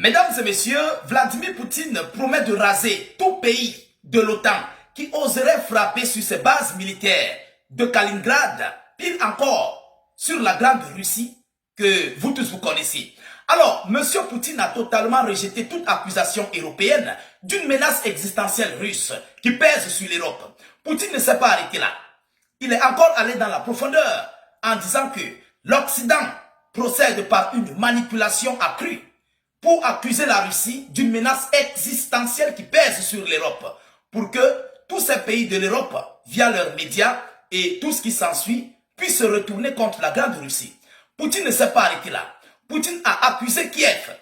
Mesdames et messieurs, Vladimir Poutine promet de raser tout pays de l'OTAN qui oserait frapper sur ses bases militaires de Kaliningrad, pire encore sur la grande Russie que vous tous vous connaissez. Alors, M. Poutine a totalement rejeté toute accusation européenne d'une menace existentielle russe qui pèse sur l'Europe. Poutine ne s'est pas arrêté là. Il est encore allé dans la profondeur en disant que l'Occident procède par une manipulation accrue pour accuser la Russie d'une menace existentielle qui pèse sur l'Europe, pour que tous ces pays de l'Europe, via leurs médias et tout ce qui s'ensuit, puissent se retourner contre la grande Russie. Poutine ne s'est pas arrêté là. Poutine a accusé Kiev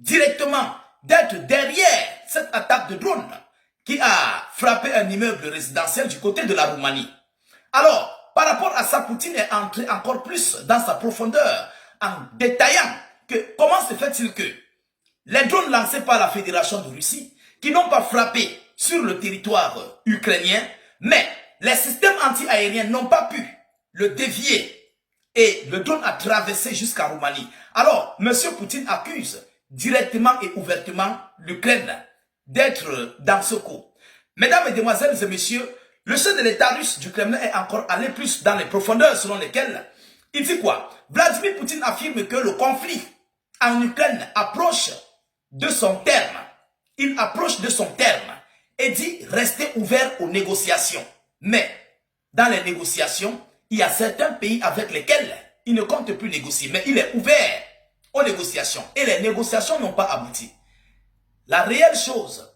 directement d'être derrière cette attaque de drone qui a frappé un immeuble résidentiel du côté de la Roumanie. Alors, par rapport à ça, Poutine est entré encore plus dans sa profondeur en détaillant que comment se fait-il que les drones lancés par la Fédération de Russie, qui n'ont pas frappé sur le territoire ukrainien, mais les systèmes anti-aériens n'ont pas pu le dévier et le drone a traversé jusqu'en Roumanie. Alors, M. Poutine accuse directement et ouvertement l'Ukraine d'être dans ce coup. Mesdames, Mesdemoiselles et Messieurs, le chef de l'État russe du Kremlin est encore allé plus dans les profondeurs selon lesquelles il dit quoi? Vladimir Poutine affirme que le conflit en Ukraine approche de son terme. Il approche de son terme et dit rester ouvert aux négociations. Mais dans les négociations, il y a certains pays avec lesquels il ne compte plus négocier. Mais il est ouvert aux négociations. Et les négociations n'ont pas abouti. La réelle chose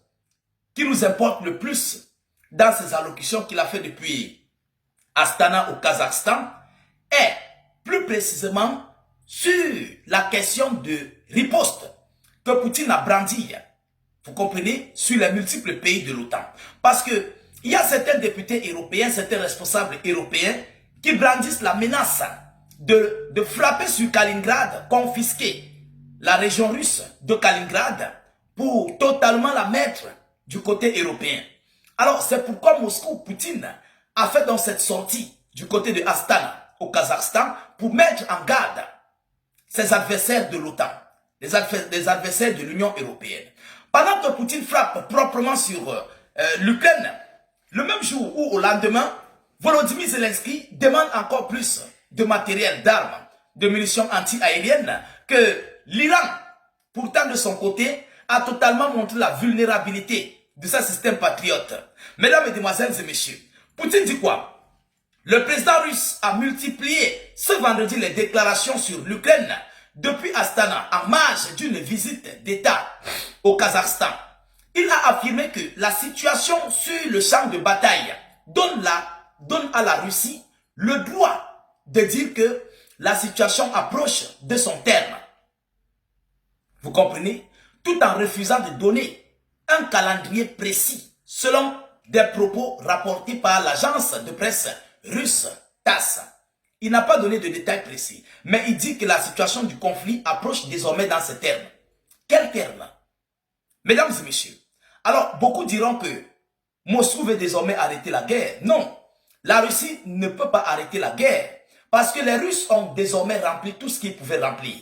qui nous importe le plus dans ces allocutions qu'il a fait depuis Astana au Kazakhstan est plus précisément sur la question de riposte que Poutine a brandi, vous comprenez, sur les multiples pays de l'OTAN. Parce que il y a certains députés européens, certains responsables européens qui brandissent la menace de frapper sur Kaliningrad, confisquer la région russe de Kaliningrad pour totalement la mettre du côté européen. Alors c'est pourquoi Moscou, Poutine, a fait dans cette sortie du côté de Astana au Kazakhstan pour mettre en garde ses adversaires de l'OTAN, les adversaires de l'Union européenne. Pendant que Poutine frappe proprement sur l'Ukraine, le même jour ou au lendemain, Volodymyr Zelensky demande encore plus de matériel, d'armes, de munitions anti-aériennes que l'Iran, pourtant de son côté, a totalement montré la vulnérabilité de ce système patriote. Mesdames, Mesdemoiselles et Messieurs, Poutine dit quoi? Le président russe a multiplié ce vendredi les déclarations sur l'Ukraine depuis Astana en marge d'une visite d'État au Kazakhstan. Il a affirmé que la situation sur le champ de bataille donne à la Russie le droit de dire que la situation approche de son terme. Vous comprenez? Tout en refusant de donner un calendrier précis selon des propos rapportés par l'agence de presse russe TASS. Il n'a pas donné de détails précis, mais il dit que la situation du conflit approche désormais dans ces termes. Quels termes? Mesdames et messieurs, alors beaucoup diront que Moscou veut désormais arrêter la guerre. Non, la Russie ne peut pas arrêter la guerre parce que les Russes ont désormais rempli tout ce qu'ils pouvaient remplir.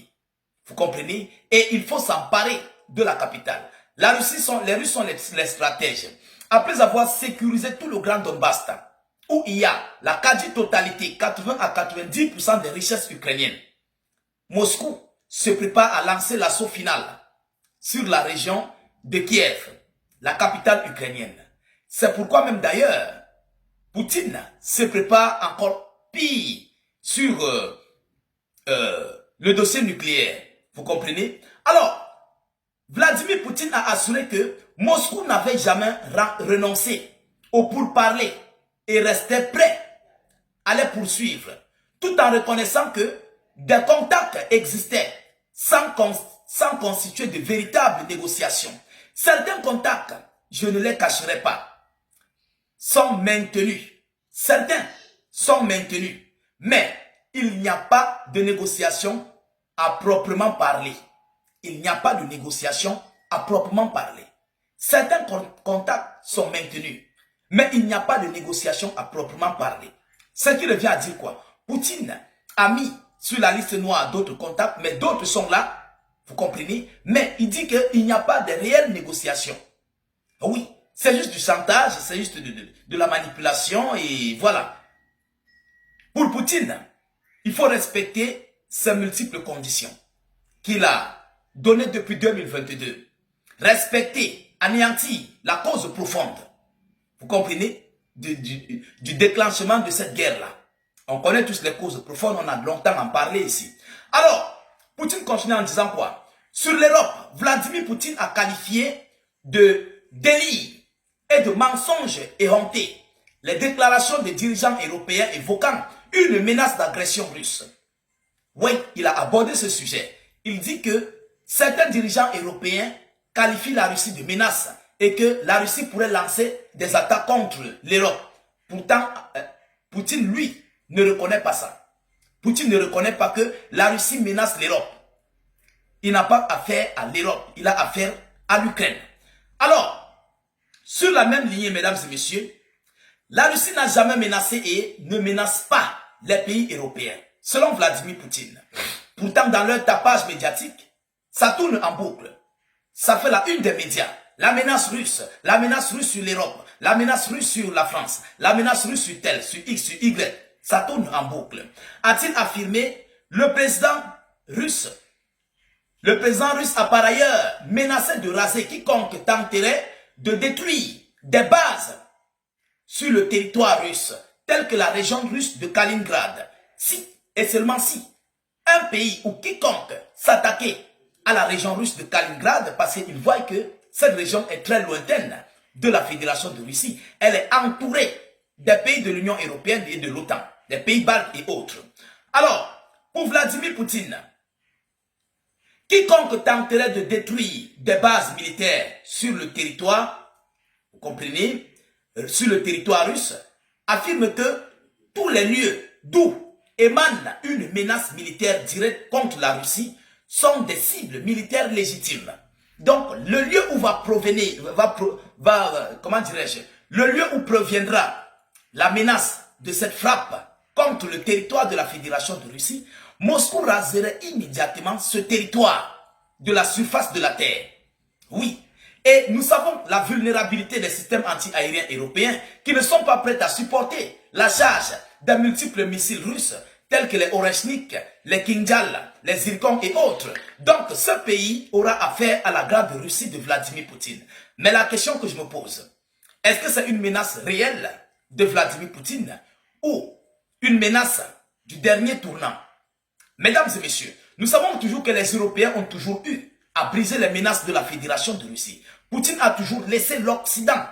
Vous comprenez? Et il faut s'emparer de la capitale. Les Russes sont les stratèges. Après avoir sécurisé tout le Grand Donbass, où il y a la quasi-totalité, 80 à 90% des richesses ukrainiennes, Moscou se prépare à lancer l'assaut final sur la région de Kiev, la capitale ukrainienne. C'est pourquoi même d'ailleurs, Poutine se prépare encore pire sur le dossier nucléaire. Vous comprenez? Alors, Vladimir Poutine a assuré que Moscou n'avait jamais renoncé au pourparler et restait prêt à les poursuivre, tout en reconnaissant que des contacts existaient sans constituer de véritables négociations. Certains contacts, je ne les cacherai pas, sont maintenus. Certains sont maintenus, mais il n'y a pas de négociation à proprement parler. Il n'y a pas de négociation à proprement parler. Certains contacts sont maintenus, mais il n'y a pas de négociation à proprement parler. Ce qui revient à dire quoi? Poutine a mis sur la liste noire d'autres contacts, mais d'autres sont là Vous comprenez? Mais il dit qu'il n'y a pas de réelle négociation. Oui, c'est juste du chantage, c'est juste de la manipulation et voilà. Pour Poutine, il faut respecter ces multiples conditions qu'il a données depuis 2022. Respecter, anéantir la cause profonde. Vous comprenez? Du déclenchement de cette guerre-là. On connaît tous les causes profondes, on a longtemps en parlé ici. Alors, Poutine continue en disant quoi? Sur l'Europe, Vladimir Poutine a qualifié de délit et de mensonges éhontés les déclarations des dirigeants européens évoquant une menace d'agression russe. Oui, il a abordé ce sujet. Il dit que certains dirigeants européens qualifient la Russie de menace et que la Russie pourrait lancer des attaques contre l'Europe. Pourtant, Poutine, lui, ne reconnaît pas ça. Poutine ne reconnaît pas que la Russie menace l'Europe. Il n'a pas affaire à l'Europe, il a affaire à l'Ukraine. Alors, sur la même lignée, mesdames et messieurs, la Russie n'a jamais menacé et ne menace pas les pays européens, selon Vladimir Poutine. Pourtant, dans leur tapage médiatique, ça tourne en boucle. Ça fait la une des médias. La menace russe sur l'Europe, la menace russe sur la France, la menace russe sur tel, sur X, sur Y. Ça tourne en boucle. A-t-il affirmé, le président russe a par ailleurs menacé de raser quiconque tenterait de détruire des bases sur le territoire russe, tel que la région russe de Kaliningrad. Si, et seulement si, un pays ou quiconque s'attaquait à la région russe de Kaliningrad, parce qu'il voit que cette région est très lointaine de la Fédération de Russie. Elle est entourée des pays de l'Union européenne et de l'OTAN, des pays baltes et autres. Alors, pour Vladimir Poutine, quiconque tenterait de détruire des bases militaires sur le territoire, vous comprenez, sur le territoire russe, affirme que tous les lieux d'où émane une menace militaire directe contre la Russie sont des cibles militaires légitimes. Donc, le lieu où va provenir, comment dirais-je, le lieu où proviendra la menace de cette frappe contre le territoire de la Fédération de Russie, Moscou raserait immédiatement ce territoire de la surface de la Terre. Oui. Et nous savons la vulnérabilité des systèmes anti-aériens européens qui ne sont pas prêts à supporter la charge des multiples missiles russes tels que les Oreshnik, les Kinjal, les Zircon et autres. Donc ce pays aura affaire à la grande Russie de Vladimir Poutine. Mais la question que je me pose, est-ce que c'est une menace réelle de Vladimir Poutine ou une menace du dernier tournant? Mesdames et messieurs, nous savons toujours que les Européens ont toujours eu à briser les menaces de la Fédération de Russie. Poutine a toujours laissé l'Occident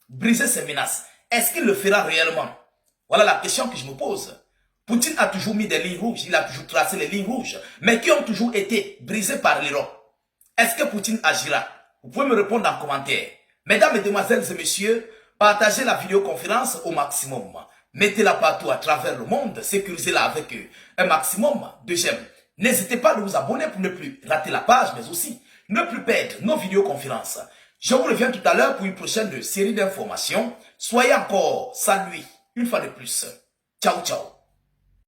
briser ces menaces. Est-ce qu'il le fera réellement? Voilà la question que je me pose. Poutine a toujours mis des lignes rouges, il a toujours tracé les lignes rouges, mais qui ont toujours été brisées par l'Europe. Est-ce que Poutine agira? Vous pouvez me répondre en commentaire. Mesdames, Mesdemoiselles et Messieurs, partagez la vidéoconférence au maximum. Mettez-la partout à travers le monde, sécurisez-la avec un maximum de j'aime. N'hésitez pas à vous abonner pour ne plus rater la page, mais aussi ne plus perdre nos vidéoconférences. Je vous reviens tout à l'heure pour une prochaine série d'informations. Soyez encore salués une fois de plus. Ciao, ciao.